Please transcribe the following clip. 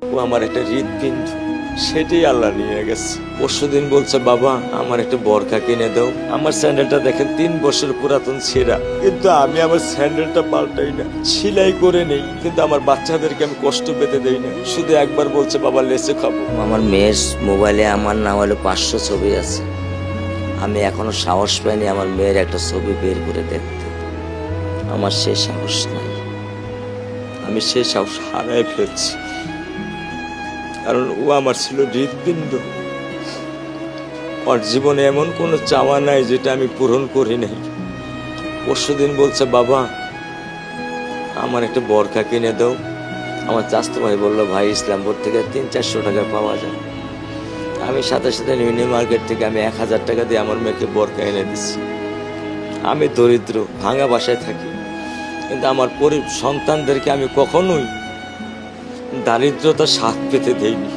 ও আমার একটা হৃৎপিণ্ড, সেটাই আল্লাহ নিয়ে গেছে। পরশুদিন বলছে, বাবা আমার একটা বরখা কিনে দাও। আমার স্যান্ডেলটা দেখেন 3 বছর পুরাতন ছেঁড়া, কিন্তু আমি আমার স্যান্ডেলটা পাল্টাই না, সেলাই করে নেই, কিন্তু আমার বাচ্চাদেরকে আমি কষ্ট পেতে দেই না। শুধু একবার বলছে, বাবা লেচে খাবো। আমার মেয়ের মোবাইলে আমার না হলে 500 ছবি আছে। আমি এখনো সাহস পাইনি আমার মেয়ের একটা ছবি বের করে দেখতে। আমার সে সাহস নাই। আমি সে সাহস হারাই ফেলছি, কারণ ও আমার ছিল হৃৎপিণ্ড। ওর জীবনে এমন কোনো চাওয়া নাই যেটা আমি পূরণ করি নাই। পরশুদিন বলছে, বাবা আমার একটা বরখা কিনে দাও। আমার চাচতো ভাই বললো, ভাই ইসলামপুর থেকে 300-400 টাকা পাওয়া যায়। আমি সাথে সাথে নিউ মার্কেট থেকে আমি 1000 টাকা দিয়ে আমার মেয়েকে বরখা এনে দিচ্ছি। আমি দরিদ্র, ভাঙা বাসায় থাকি, কিন্তু আমার সন্তানদেরকে আমি কখনোই দারিদ্রতার স্বাদ পেতে দেইনি।